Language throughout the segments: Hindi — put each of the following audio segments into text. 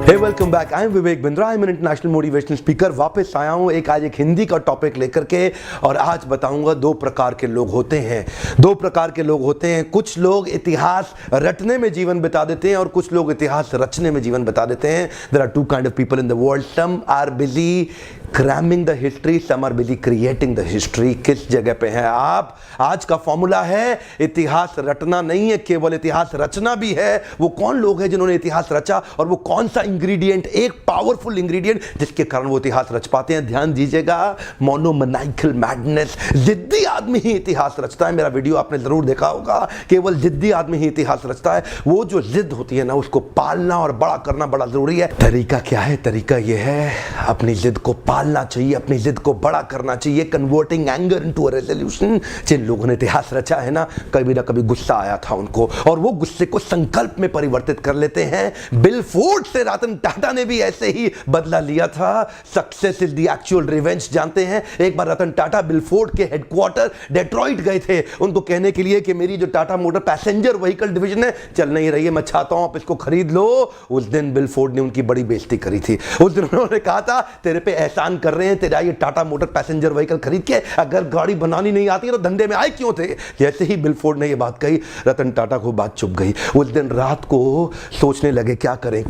Hey welcome back, I am Vivek Bindra, I am an international motivational speaker. वापस आया हूं आज एक हिंदी का टॉपिक लेकर के, और आज बताऊंगा दो प्रकार के लोग होते हैं। दो प्रकार के लोग होते हैं। कुछ लोग इतिहास रटने में जीवन बिता देते हैं और कुछ लोग इतिहास रचने में जीवन बिता देते हैं। There are two kind of people in the world. Some are busy cramming the history, some are busy creating the history. किस जगह पे हैं आप? आज का फॉर्मूला है इतिहास रटना नहीं है, केवल इतिहास रचना भी है। वो कौन लोग हैं जिन्होंने इतिहास रचा, और वो कौन सा इंग्रेडिएंट, एक पावरफुल इंग्रेडिएंट जिसके कारण वो इतिहास रच पाते हैं। ध्यान दीजिएगा, मोनोमैनिकल मैडनेस। जिद्दी आदमी ही इतिहास रचता है। मेरा वीडियो आपने जरूर देखा होगा। केवल जिद्दी आदमी ही इतिहास रचता है। वो जो जिद होती है ना, उसको पालना और बड़ा करना बड़ा जरूरी है। तरीका क्या है? तरीका ये है, अपनी जिद को पालना चाहिए, अपनी जिद को बड़ा करना चाहिए। Converting anger into a resolution. जिन लोगों ने इतिहास रचा है ना कभी गुस्सा आया था उनको, और वो गुस्से को संकल्प में परिवर्तित कर लेते हैं। बिल फोर्ड से रतन टाटा ने भी ऐसे ही बदला लिया था। Success is the actual revenge. जानते हैं, एक बार रतन टाटा बिल फोर्ड के हेडक्वार्टर डेट्रॉइट गए थे उनको कहने के लिए कि मेरी जो Tata motor passenger vehicle division है चल नहीं रही है, मैं चाहता हूं आप इसको खरीद लो। उस दिन बिल फोर्ड ने उनकी बड़ी बेइज्जती करी थी। उस दिन उन्होंने कहा था, तेरे पे एहसान कर रहे हैं, तेरा ये टाटा मोटर पैसेंजर व्हीकल खरीद के, अगर गाड़ी बनानी नहीं आती तो धंधे में आए क्यों थे। जैसे ही बिल फोर्ड ने ये बात कही, रतन टाटा को बात चुप गई। उस दिन रात को सोचने लगे क्या करें,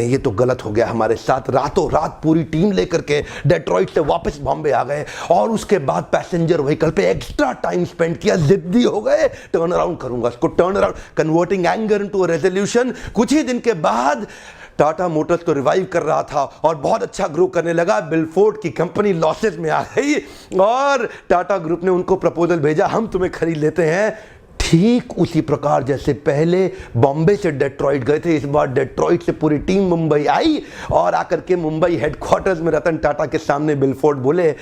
ये तो गलत हो गया हमारे साथ। रातों रात पूरी टीम लेकर के डेट्रॉइट से वापस बॉम्बे आ गए, और उसके बाद पैसेंजर व्हीकल पे एक्स्ट्रा टाइम स्पेंड किया। जिद्दी हो गए, टर्न अराउंड करूंगा इसको, turn around, converting anger into a resolution. कुछ ही दिन के बाद टाटा मोटर्स तो रिवाइव कर रहा था और बहुत अच्छा ग्रो करने लगा। बिल फोर्ड की कंपनी लॉसेस में आ गई, और टाटा ग्रुप ने उनको प्रपोजल भेजा, हम तुम्हें खरीद लेते हैं। ठीक उसी प्रकार जैसे पहले बॉम्बे से डेट्रॉइट गए थे, इस बार डेट्रॉइट से पूरी टीम मुंबई आई, और आकर के मुंबई हेडक्वार्टर्स में रतन टाटा के सामने बिल फोर्ड बोले,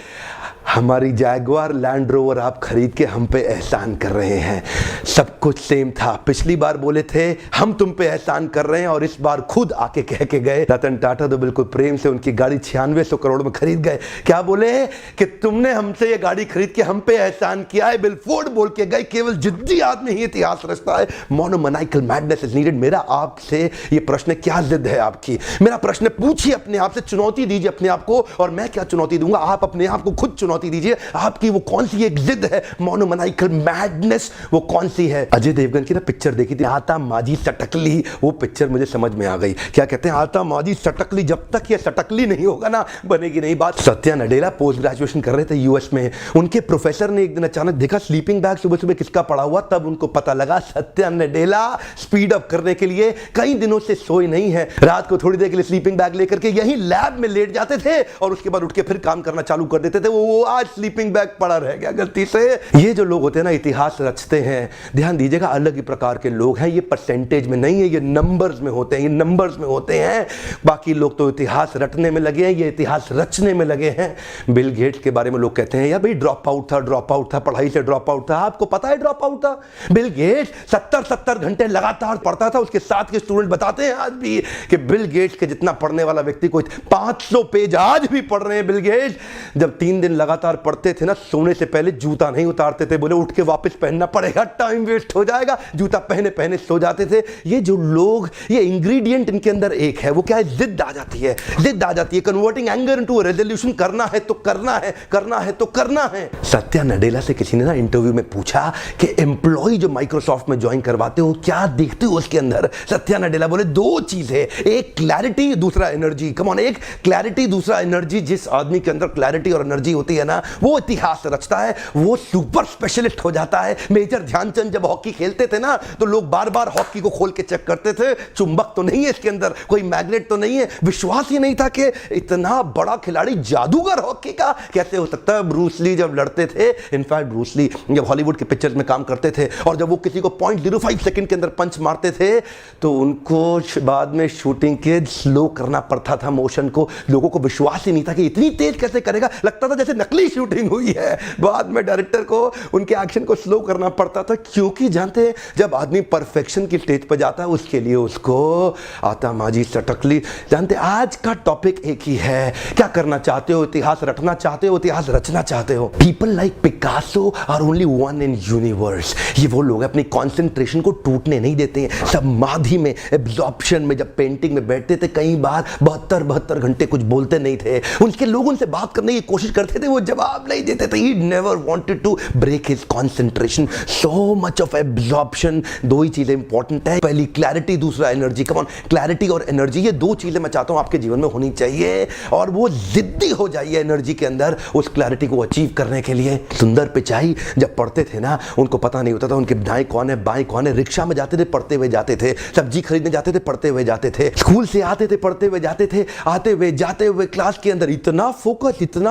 हमारी जैगुआर लैंड रोवर आप खरीद के हम पे एहसान कर रहे हैं। सब कुछ सेम था। पिछली बार बोले थे हम तुम पे एहसान कर रहे हैं, और इस बार खुद आके कह के गए। रतन टाटा तो बिल्कुल प्रेम से उनकी गाड़ी 9600 करोड़ में खरीद गए। क्या बोले कि तुमने हमसे ये गाड़ी खरीद के हम पे एहसान किया है। बिल फोर्ड बोल के गए, केवल जिद्दी आदमी ही इतिहास रचता है। मोनोमैनिकल मैडनेस इज नीडेड। मेरा आपसे ये प्रश्न, क्या जिद है आपकी? मेरा प्रश्न पूछिए अपने आप से, चुनौती दीजिए अपने आप को, और मैं क्या चुनौती दूंगा, आप अपने आप को खुद चुनौती दीजिए। आपकी वो कौन सी एक जिद है, मोनोमैनिकल मैडनेस, वो कौन सी है? अजय देवगन की ना पिक्चर देखी थी, आता माजी सटकली। वो पिक्चर मुझे समझ में आ गई। क्या कहते हैं, आता माजी सटकली, जब तक ये सटकली नहीं होगा ना बनेगी नहीं बात। सत्या नडेला पोस्ट ग्रेजुएशन कर रहे थे यूएस में। उनके प्रोफेसर ने एक दिन अचानक देखा स्लीपिंग बैग सुबह सुबह किसका पड़ा हुआ, तब उनको पता लगा सत्या नडेला स्पीड अप करने के लिए कई दिनों से सोए नहीं है। रात को थोड़ी देर के लिए स्लीपिंग बैग लेकर के यही लैब में लेट जाते थे, और उसके बाद उठ के फिर काम करना चालू कर देते थे। वो आज स्लीपिंग बैग पड़ा रह गया गलती से। ये जो लोग होते हैं ना इतिहास रचते हैं, ध्यान दीजिएगा, अलग ही प्रकार के लोग हैं। ये परसेंटेज में नहीं है, ये नंबर्स में होते हैं, ये नंबर्स में होते हैं। बाकी लोग तो इतिहास रटने में लगे हैं, ये इतिहास रचने में लगे हैं। बिल गेट्स के बारे में लोग कहते हैं, यार भाई ड्रॉप आउट था, पढ़ाई से ड्रॉप आउट था। आपको पता है ड्रॉप आउट था? बिल गेट्स 70 घंटे लगातार पढ़ता था। उसके साथ के स्टूडेंट बताते हैं आज भी कि बिल गेट्स के जितना पढ़ने वाला व्यक्ति कोई 500 पेज आज भी पढ़ रहे हैं बिल गेट्स। जब 3 दिन लगातार पढ़ते थे ना, सोने से पहले जूता नहीं उतारते थे, बोले उठ के वापस पहनना पड़ेगा, टाइम वेस्ट हो जाएगा। जूता पहने पहने सो जाते थे। ये जो लोग, ये इंग्रेडिएंट इनके अंदर एक है, वो क्या है? जिद आ जाती है, जिद आ जाती है। Converting anger into a resolution. करना है तो करना है, करना है तो करना है। सत्या नडेला से किसी ने ना इंटरव्यू में पूछा कि एम्प्लॉय जो माइक्रोसॉफ्ट में ज्वाइन करवाते हो क्या देखते हो उसके अंदर? सत्या नडेला बोले, दो चीज है, एक क्लैरिटी, दूसरा एनर्जी। कम ऑन, एक क्लैरिटी, दूसरा एनर्जी। जिस आदमी के अंदर क्लैरिटी और एनर्जी होती है ना, वो इतिहास रचता है, वो सुपर स्पेशलिस्ट हो जाता है। मेजर ध्यानचंद जब हॉकी खेलते थे ना, तो लोग बार बार हॉकी को खोल के चेक करते थे, चुंबक तो नहीं है इसके अंदर, कोई मैग्नेट तो नहीं है। विश्वास ही नहीं था कि इतना बड़ा खिलाड़ी, जादूगर हॉकी का कैसे हो सकता है। ब्रूस ली जब लड़ते थे, इनफैक्ट ब्रूस ली जब हॉलीवुड के पिक्चर्स में काम करते थे, और जब वो किसी को 0.05 सेकंड के अंदर पंच मारते थे, तो उनको बाद में शूटिंग के स्लो करना पड़ता था मोशन को। लोगों को विश्वास ही नहीं था कि इतनी तेज कैसे करेगा। लगता था जैसे नकली शूटिंग हुई है। बाद में डायरेक्टर को उनके एक्शन को स्लो करना पड़ता था, क्योंकि जानते हैं जब आदमी परफेक्शन की स्टेज पर जाता है उसके लिए उसको आता माजी सटकली। जानते आज का टॉपिक एक ही है, क्या करना चाहते हो, इतिहास रटना चाहते हो, इतिहास रचना चाहते हो। People like Picasso are only one in universe. ये वो लोग अपनी कॉन्सेंट्रेशन को टूटने नहीं देते हैं। समाधि में, एब्जॉर्प्शन में जब पेंटिंग में बैठते थे कई बार 72 घंटे कुछ बोलते नहीं थे। उनके लोग उनसे बात करने की कोशिश करते थे, वो जवाब नहीं देते थे। He never wanted to break his concentration. So much of absorption। दो ही चीजें इंपॉर्टेंट है, पहली क्लैरिटी, दूसरा एनर्जी। कम ऑन, क्लैरिटी और एनर्जी, ये दो चीजें मैं चाहता हूं आपके जीवन में होनी चाहिए, और वो जिद्दी हो जाइए एनर्जी के अंदर उस क्लैरिटी को अचीव करने के लिए। सुंदर पिचाई जब पढ़ते थे ना, उनको पता नहीं होता था उनके दाएं कौन है बाएं कौन है। रिक्शा में जाते थे पढ़ते हुए जाते थे, सब्जी खरीदने जाते थे पढ़ते हुए जाते थे, स्कूल से आते थे पढ़ते हुए जाते थे, आते हुए जाते हुए क्लास के अंदर इतना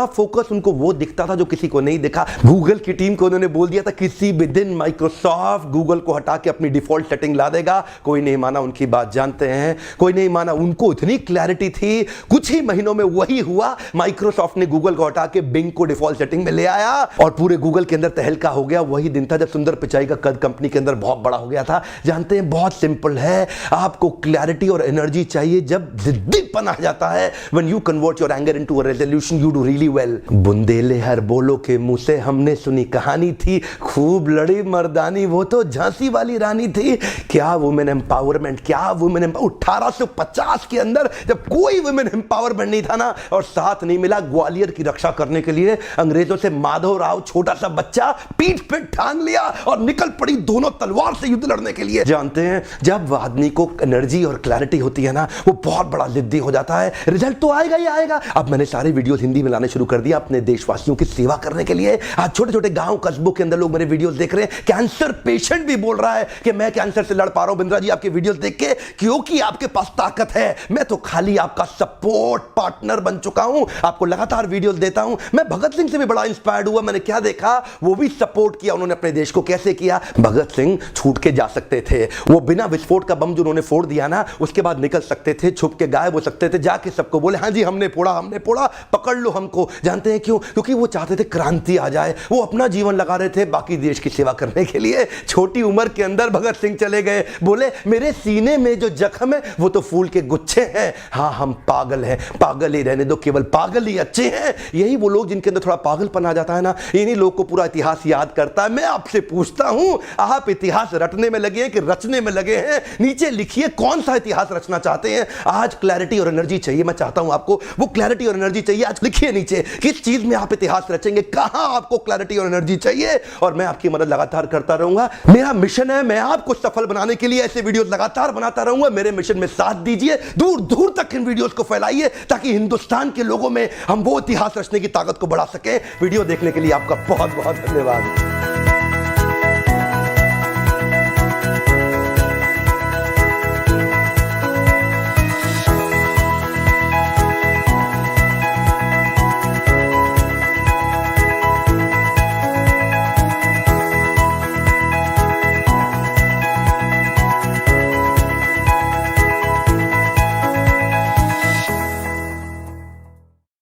फोकस उनको वो दिखता था जो किसी को नहीं दिखा। गूगल की टीम को उन्होंने बोल दिया था किसी भी दिन माइक्रोसॉफ्ट गूगल को हटा के अपनी डिफॉल्ट सेटिंग ला देगा। कोई नहीं माना उनकी बात, जानते हैं कोई नहीं माना। उनको इतनी क्लैरिटी थी, कुछ ही महीनों में वही हुआ। माइक्रोसॉफ्ट ने गूगल को हटा के बिंग को डिफॉल्ट सेटिंग में ले आया और पूरे गूगल के अंदर तहलका हो गया। वही दिन था जब सुंदर पिचाई का कद कंपनी के अंदर बहुत बड़ा हो गया था। जानते हैं बहुत सिंपल है, आपको क्लैरिटी और एनर्जी चाहिए जब जिद्दीपन आ जाता है। When you convert your anger into a resolution you do really well. बुंदेले हर बोलो के मुंह से हमने सुनी कहानी थी, खूब लड़ी मर्दानी वो तो झांसी वाली रानी थी। क्या वुमेन एम्पावरमेंट, क्या वुमेन 1850 के अंदर जब कोई वुमेन एम्पावरमेंट नहीं था ना, और साथ नहीं मिला ग्वालियर की रक्षा करने के लिए अंग्रेजों से माधव राव छोटा सा बच्चा पीठ पे ठांग लिया और निकल पड़ी दोनों तलवार से युद्ध लड़ने के लिए। जानते हैं जब आदमी को एनर्जी और क्लैरिटी होती है ना, वो बहुत बड़ा जिद्दी हो जाता है। रिजल्ट तो आएगा ही आएगा। अब मैंने सारे वीडियोस हिंदी में लाने शुरू कर दिया अपने देशवासियों की सेवा करने के लिए। आज छोटे छोटे गांव कस्बों के अंदर लोग मेरे वीडियोस देख रहे हैं। कैंसर पेशेंट भी बोल रहा है कि मैं कैंसर से लड़ पा रहा हूं बिंद्रा जी आपके वीडियोस देख के, क्योंकि आपके पास ताकत है। मैं तो खाली आपका सपोर्ट पार्टनर बन चुका हूं, आपको लगातार वीडियोस देता हूं। मैं भगत सिंह से भी बड़ा इंस्पायर्ड हुआ। मैंने क्या देखा, वो भी सपोर्ट किया उन्होंने अपने देश को। कैसे किया? भगत सिंह छूट के जा सकते थे, वो बिना विस्फोट का बम जो उन्होंने फोड़ दिया ना, उसके बाद निकल सकते थे, छुप के गायब हो सकते थे, जाके सबको बोले हाँ जी हमने फोड़ा, पकड़ लो हमको। जानते हैं क्यों? क्योंकि वो चाहते थे क्रांति आ जाए। वो अपना जीवन लगा रहे थे बाकी देश की सेवा करने के लिए। छोटी उम्र के अंदर भगत सिंह चले गए, बोले मेरे सीने में जो जख्म है वो तो फूल के गुच्छे हैं। हाँ हम पागल हैं, पागल ही रहने दो, केवल पागल ही अच्छे हैं। यही वो लोग जिनके अंदर थोड़ा पागलपन आ जाता है ना, इन्हीं लोग को पूरा इतिहास याद करता है। मैं आपसे पूछता हूं, आप इतिहास रटने में लगे हैं कि रचने में लगे हैं? नीचे लिखिए कौन सा इतिहास रचना चाहते हैं। आज क्लैरिटी और एनर्जी चाहिए, मैं चाहता हूं आपको वो क्लैरिटी और एनर्जी चाहिए। आज लिखिए नीचे किस चीज में आप इतिहास रचेंगे, कहां आपको क्लैरिटी और एनर्जी चाहिए, और मैं आपकी मदद लगातार करता रहूंगा। मेरा मिशन है, मैं आपको सफल बनाने के लिए ऐसे वीडियोस लगातार बनाता रहूंगा। मेरे मिशन में साथ दीजिए, दूर दूर तक इन वीडियोस को फैलाइए ताकि हिंदुस्तान के लोगों में हम वो इतिहास रचने की ताकत को बढ़ा सके। वीडियो देखने के लिए आपका बहुत बहुत धन्यवाद।